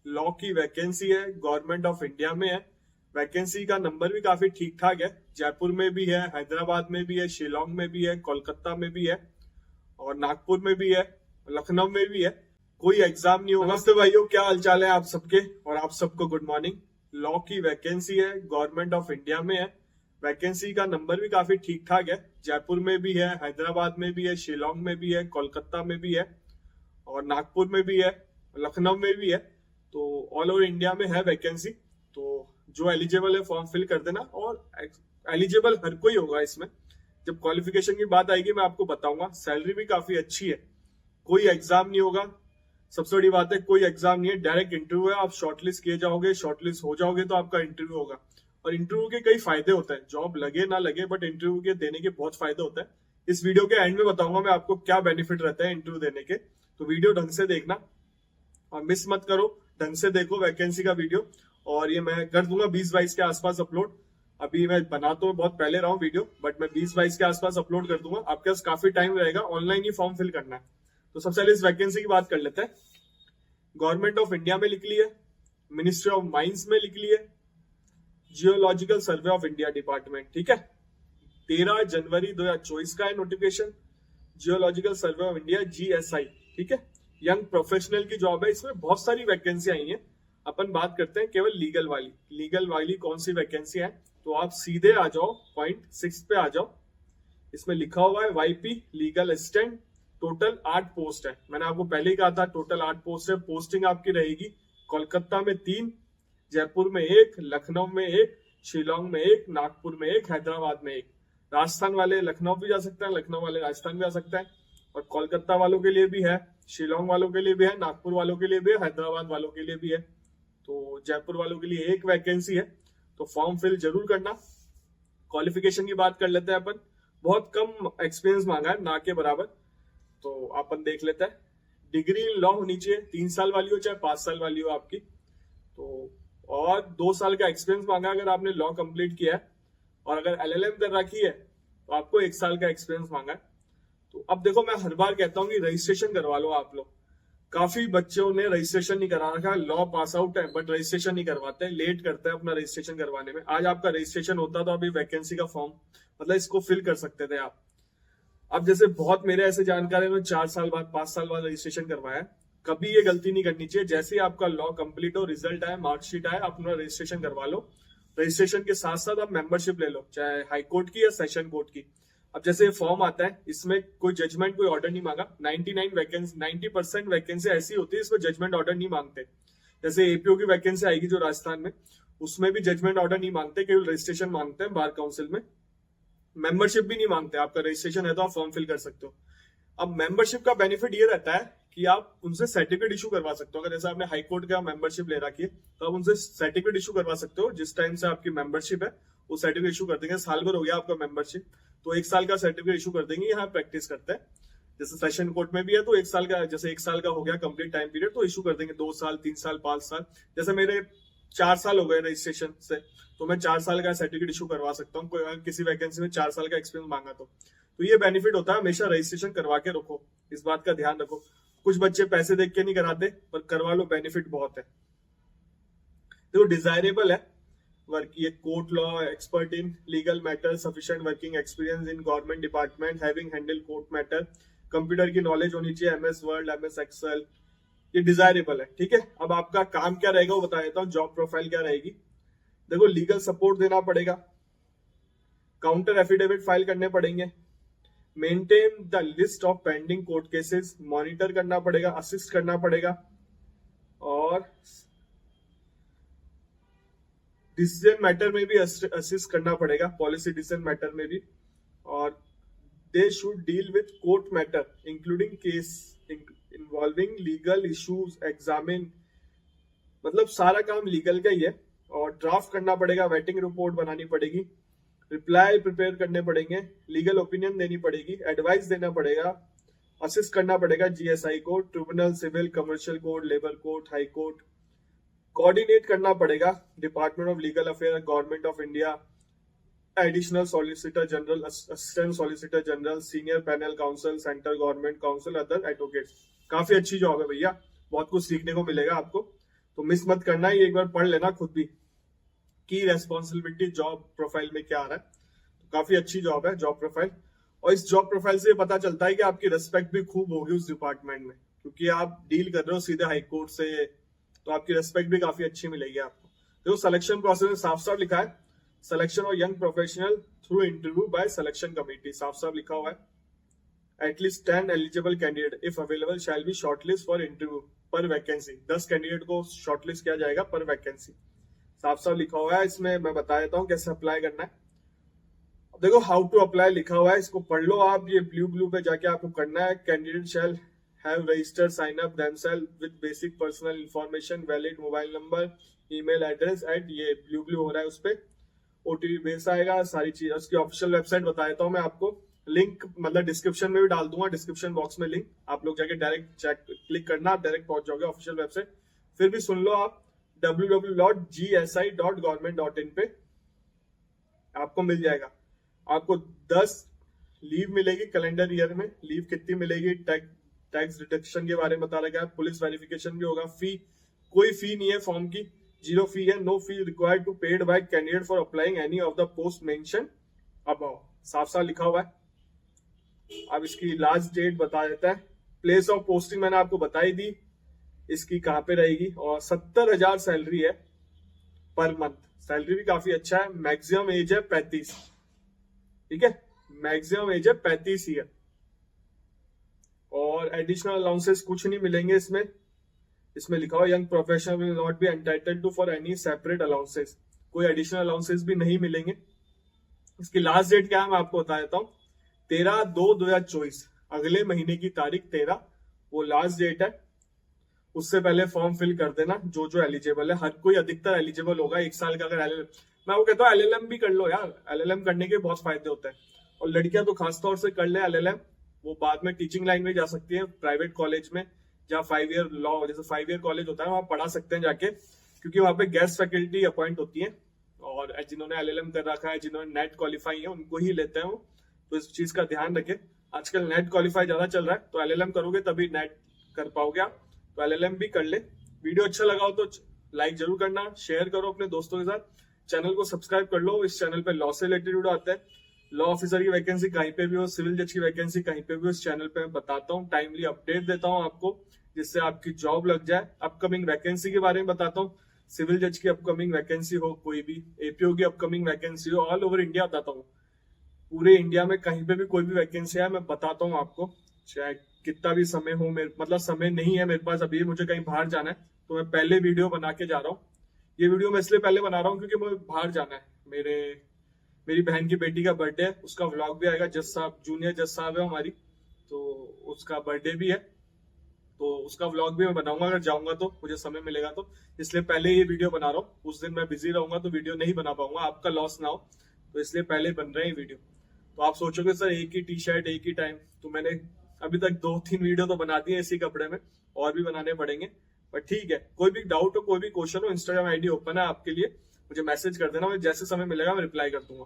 Law की vacancy है, government of India में है। वैकेंसी का नंबर भी काफी ठीक ठाक है। जयपुर में भी है, हैदराबाद में भी है, शिलोंग में भी है, कोलकाता में भी है और नागपुर में भी है, लखनऊ में भी है। कोई एग्जाम नहीं होगा। नमस्ते भाइयों, क्या हालचाल है आप सबके और आप सबको गुड मॉर्निंग। लॉ की वैकेंसी है, गवर्नमेंट ऑफ इंडिया में है। वैकेंसी का नंबर भी काफी ठीक ठाक है। जयपुर में भी है, हैदराबाद में भी है, शिलोंग में भी है, कोलकाता में भी है और नागपुर में भी है, लखनऊ में भी है। तो ऑल ओवर इंडिया में है वैकेंसी। तो जो एलिजिबल है फॉर्म फिल कर देना। और एलिजिबल हर कोई होगा इसमें। जब क्वालिफिकेशन की बात आएगी मैं आपको बताऊंगा। सैलरी भी काफी अच्छी है। कोई एग्जाम नहीं होगा। सबसे बड़ी बात है, कोई एग्जाम नहीं है, डायरेक्ट इंटरव्यू है। आप शॉर्टलिस्ट किए जाओगे, शॉर्टलिस्ट हो जाओगे तो आपका इंटरव्यू होगा। और इंटरव्यू के कई फायदे होते हैं। जॉब लगे ना लगे, बट इंटरव्यू के देने के बहुत फायदे होते हैं। इस वीडियो के एंड में बताऊंगा मैं आपको क्या बेनिफिट रहता है इंटरव्यू देने के। तो वीडियो ढंग से देखना और मिस मत करो। ढंग से देखो वैकेंसी का वीडियो। और ये मैं कर दूंगा 20-22 के आसपास अपलोड। अभी मैं बना तो बहुत पहले रहा हूँ वीडियो, बट मैं 20-22 के आसपास अपलोड कर दूंगा। आपके पास काफी टाइम रहेगा, ऑनलाइन ही फॉर्म फिल करना है। तो सबसे पहले इस वैकेंसी की बात कर लेते हैं। गवर्नमेंट ऑफ इंडिया में लिख ली है, मिनिस्ट्री ऑफ माइंस में लिख ली है, geological survey of India department, ठीक है। 13 जनवरी 2024 का है notification. Geological survey of India, GSI, ठीक है। यंग प्रोफेशनल की जॉब है। इसमें बहुत सारी वैकेंसी आई हैं। अपन बात करते हैं केवल लीगल वाली। लीगल वाली कौन सी वैकेंसी है, तो आप सीधे आ जाओ, पॉइंट 6 पे आ जाओ। इसमें लिखा हुआ है YP legal assistant. Total 8 post है। मैंने आपको पहले ही कहा था टोटल 8 पोस्ट है। पोस्टिंग आपकी रहेगी कोलकाता में 3, जयपुर में 1, लखनऊ में 1, शिलोंग में 1, नागपुर में 1, हैदराबाद में 1। राजस्थान वाले लखनऊ भी जा सकते हैं, लखनऊ वाले राजस्थान भी आ सकते हैं। और कोलकाता वालों के लिए भी है, शिलोंग वालों के लिए भी है, नागपुर वालों के लिए भी है, हैदराबाद वालों के लिए भी है। तो जयपुर वालों के लिए 1 वैकेंसी है। तो फॉर्म फिल जरूर करना। क्वालिफिकेशन की बात कर लेते हैं अपन। बहुत कम एक्सपीरियंस मांगा है, ना के बराबर। तो अपन देख लेते हैं। डिग्री इन लॉ होनी चाहिए, 3 साल वाली हो चाहे 5 साल वाली हो आपकी। तो और 2 साल का एक्सपीरियंस मांगा अगर आपने लॉ कंप्लीट किया है। और अगर LLM कर रखी है तो आपको 1 साल का एक्सपीरियंस मांगा है। तो अब देखो, मैं हर बार कहता हूँ कि रजिस्ट्रेशन करवा लो आप लोग। काफी बच्चों ने रजिस्ट्रेशन नहीं करा रखा। लॉ पास आउट है बट रजिस्ट्रेशन नहीं करवाते, लेट करते हैं अपना रजिस्ट्रेशन करवाने में। आज आपका रजिस्ट्रेशन होता तो अभी वैकेंसी का फॉर्म मतलब इसको फिल कर सकते थे आप। अब जैसे बहुत मेरे ऐसे जानकार है, 4 साल बाद 5 साल बाद रजिस्ट्रेशन करवाया। कभी ये गलती नहीं करनी चाहिए। जैसे ही आपका लॉ कंप्लीट हो, रिजल्ट आए, मार्कशीट आए, अपना रजिस्ट्रेशन करवा लो। रजिस्ट्रेशन के साथ साथ आप मेंबरशिप ले लो, चाहे हाई कोर्ट की या सेशन कोर्ट की। अब जैसे फॉर्म आता है, इसमें कोई जजमेंट, कोई ऑर्डर नहीं मांगा। 90% वैकेंसी ऐसी होती है इसमें जजमेंट ऑर्डर नहीं मांगते। जैसे APO की वैकेंसी आएगी जो राजस्थान में, उसमें भी जजमेंट ऑर्डर नहीं मांगते, केवल रजिस्ट्रेशन मांगते हैं बार काउंसिल में। मेंबरशिप भी नहीं मांगते। आपका रजिस्ट्रेशन है तो आप फॉर्म फिल कर सकते हो। अब मेंबरशिप का बेनिफिट ये रहता है कि आप उनसे सर्टिफिकेट इशू करवा सकते हो। अगर जैसे आपने हाई कोर्ट का मेंबरशिप ले रखी है तो आप उनसे सर्टिफिकेट इशू करवा सकते हो। जिस टाइम से आपकी मेंबरशिप है वो सर्टिफिकेट इशू कर देंगे। साल भर हो गया आपका मेंबरशिप तो 1 साल का सर्टिफिकेट इशू कर देंगे। यहाँ प्रैक्टिस करते हैं। जैसे सेशन कोर्ट में भी है तो 1 साल का, जैसे 1 साल का हो गया कंप्लीट टाइम पीरियड तो इशू कर देंगे 2 साल, 3 साल, 5 साल। जैसे मेरे 4 साल हो गए रजिस्ट्रेशन से, तो मैं 4 साल का सर्टिफिकेट इशू करवा सकता हूँ। कोई किसी वैकेंसी में 4 साल का एक्सपीरियंस मांगा तो ये बेनिफिट होता है। हमेशा रजिस्ट्रेशन करवा के रखो, इस बात का ध्यान रखो। कुछ बच्चे पैसे देख के नहीं कराते, पर करवा लो, बेनिफिट बहुत है। देखो, डिजायरेबल है वर्क। ये court law, expert in legal matter, sufficient working experience in government department, having handle court matter, computer की नॉलेज होनी चाहिए, MS वर्ड, MS एक्सेल। ये डिजायरेबल है, ठीक है। अब आपका काम क्या रहेगा वो बता देता हूँ। जॉब प्रोफाइल क्या रहेगी। देखो, लीगल सपोर्ट देना पड़ेगा, काउंटर एफिडेविट फाइल करने पड़ेंगे, maintain the list of pending court cases, monitor करना पड़ेगा, असिस्ट करना पड़ेगा, और डिसीजन मैटर में भी असिस्ट करना पड़ेगा, पॉलिसी डिसीजन मैटर में भी। और they should deal with court matter including case involving legal issues, examine, मतलब सारा काम लीगल का ही है। और ड्राफ्ट करना पड़ेगा, वेटिंग रिपोर्ट बनानी पड़ेगी, रिप्लाई प्रिपेयर करने पड़ेंगे, लीगल ओपिनियन देनी पड़ेगी, एडवाइस देना पड़ेगा, असिस्ट करना पड़ेगा GSI को, tribunal, civil, commercial court, labour court, high court. Coordinate करना पड़ेगा department of legal affair, government of India, additional solicitor general, assistant solicitor general, senior panel counsel, central government counsel, other advocates. काफी अच्छी job है भैया, बहुत कुछ सीखने को मिलेगा आपको। तो मिस मत करना, ये एक बार पढ़ लेना खुद भी की रेस्पॉन्सिबिलिटी जॉब प्रोफाइल में क्या आ रहा है। तो काफी अच्छी जॉब है जॉब प्रोफाइल, और इस जॉब प्रोफाइल से पता चलता है कि आपकी रेस्पेक्ट भी खूब होगी उस डिपार्टमेंट में, क्योंकि आप डील कर रहे हो सीधे हाई कोर्ट से, तो आपकी रेस्पेक्ट भी काफी अच्छी मिलेगी आपको। तो सिलेक्शन प्रोसेस में साफ साफ लिखा है, selection of young professional through interview by selection committee, साफ साफ लिखा हुआ है। At least 10 eligible candidate if available shall be shortlist for interview पर वैकेंसी, 10 कैंडिडेट को शॉर्टलिस्ट किया जाएगा पर वैकेंसी, साफ साफ लिखा हुआ है। इसमें मैं बता देता हूँ कैसे अप्लाई करना है। देखो हाउ टू अप्लाई लिखा हुआ है, इसको पढ़ लो आप, ये ब्लू पे जाके आपको करना है। Candidate shall have registered sign up themselves with basic personal information, valid mobile number, email address and ये ब्लू हो रहा है, उस पर ओटीपी बेस आएगा, सारी चीज। उसकी ऑफिशियल वेबसाइट बता देता हूँ मैं आपको, लिंक मतलब डिस्क्रिप्शन में भी डाल दूंगा, डिस्क्रिप्शन बॉक्स में लिंक, आप लोग जाके डायरेक्ट चेक क्लिक करना, आप डायरेक्ट पहुंच जाओगे ऑफिशियल वेबसाइट। फिर भी सुन लो आप, www.gsi.government.in पे आपको मिल जाएगा। आपको 10 लीव मिलेगी कैलेंडर ईयर में, लीव कितनी मिलेगी, टैक्स डिडक्शन के बारे में बता रखा है, पुलिस वेरिफिकेशन भी होगा, फी कोई फी नहीं है फॉर्म की, 0 फी है, no fee required to paid by candidate for applying any of the post mention above, साफ साफ लिखा हुआ है। अब इसकी लास्ट डेट बता देता है। प्लेस ऑफ पोस्टिंग मैंने आपको बताई दी, इसकी कहां पे रहेगी, और 70,000 सैलरी है पर मंथ, सैलरी भी काफी अच्छा है। मैक्सिमम एज है 35, ठीक है, मैक्सिमम एज है 35 ईयर, और एडिशनल अलाउंसेस कुछ नहीं मिलेंगे इसमें। इसमें लिखा हुआ young professional will not be entitled to for any separate allowances, कोई एडिशनल अलाउंसेस भी नहीं मिलेंगे। इसकी लास्ट डेट क्या है मैं आपको बता देता हूँ, 13/2/2024, अगले महीने की तारीख 13 वो लास्ट डेट है। उससे पहले फॉर्म फिल कर देना, जो जो एलिजिबल है, हर कोई अधिकतर एलिजिबल होगा 1 साल का। अगर एलएलएम, मैं वो कहता हूँ एलएलएम भी कर लो यार, एलएलएम करने के बहुत फायदे होते हैं, और लड़कियां तो खासतौर से कर ले एलएलएम, वो बाद में टीचिंग लाइन में जा सकती है, प्राइवेट कॉलेज में, जहाँ 5 ईयर लॉ, जैसे 5 ईयर कॉलेज होता है वहां पढ़ा सकते हैं जाके, क्योंकि वहां पे गेस्ट फैकल्टी अपॉइंट होती है, और जिन्होंने एलएलएम कर रखा है, जिन्होंने नेट क्वालिफाई है, उनको ही लेते हैं वो। तो इस चीज का ध्यान रखें, आजकल नेट क्वालिफाई ज्यादा चल रहा है, तो एलएलएम करोगे तभी नेट कर पाओगे आप, तो एलएलएम भी कर ले। वीडियो अच्छा लगा हो तो लाइक जरूर करना, शेयर करो अपने दोस्तों के साथ, चैनल को सब्सक्राइब कर लो। इस चैनल पे लॉ से रिलेटेड वीडियो आता है, लॉ ऑफिसर की वैकेंसी कहीं पे भी हो, सिविल जज की वैकेंसी कहीं पे भी हो, इस चैनल पे मैं बताता हूँ, टाइमली अपडेट देता हूँ आपको, जिससे आपकी जॉब लग जाए। अपकमिंग वैकेंसी के बारे में बताता हूँ, सिविल जज की अपकमिंग वैकेंसी हो, कोई भी एपीओ की अपकमिंग वैकेंसी हो, ऑल ओवर इंडिया बताता हूँ, पूरे इंडिया में कहीं पे भी कोई भी वैकेंसी है मैं बताता हूँ आपको, चाहे कितना भी समय हो। मतलब समय नहीं है मेरे पास अभी, मुझे कहीं बाहर जाना है, तो मैं पहले वीडियो बना के जा रहा हूँ। ये वीडियो मैं इसलिए पहले बना रहा हूँ क्योंकि मुझे बाहर जाना है, मेरी बहन की बेटी का बर्थडे है, उसका व्लॉग भी आएगा, जज साहब, जूनियर जज साहब है हमारी, तो उसका बर्थडे भी है, तो उसका व्लॉग भी मैं बनाऊंगा अगर जाऊंगा तो, मुझे समय मिलेगा तो, इसलिए पहले ये वीडियो बना रहा हूँ। उस दिन मैं बिजी रहूंगा तो वीडियो नहीं बना पाऊंगा, आपका लॉस ना हो, तो इसलिए पहले बन रहे हैं वीडियो। तो आप सोचोगे सर एक ही टी शर्ट एक ही टाइम, तो मैंने अभी तक 2-3 वीडियो तो बना दी है इसी कपड़े में, और भी बनाने पड़ेंगे, पर ठीक है। कोई भी डाउट हो, कोई भी क्वेश्चन हो, इंस्टाग्राम आईडी ओपन है आपके लिए, मुझे मैसेज कर देना, मैं जैसे समय मिलेगा मैं रिप्लाई कर दूंगा।